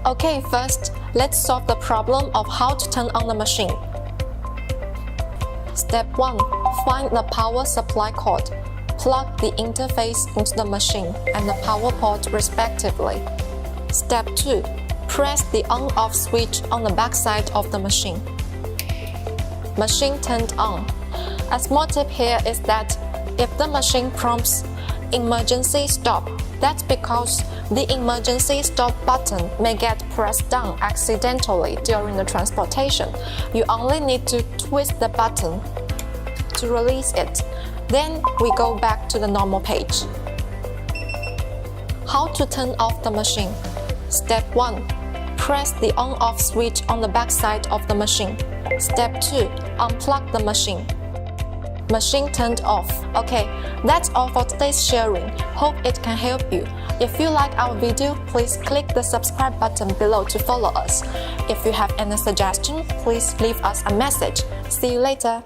Okay, first, let's solve the problem of how to turn on the machine. Step 1. Find the power supply cord. Plug the interface into the machine and the power port respectively. Step 2. Press the on-off switch on the back side of the machine. Machine turned on. A small tip here is that if the machine prompts emergency stop, that's because the emergency stop button may get pressed down accidentally during the transportation. You only need to twist the button to release it. Then we go back to the normal page. How to turn off the machine? Step 1. Press the on-off switch on the back side of the machine. Step 2. Unplug the machine. Machine turned off. Okay, that's all for today's sharing. Hope it can help you. If you like our video, please click the subscribe button below to follow us. If you have any suggestion, please leave us a message. See you later.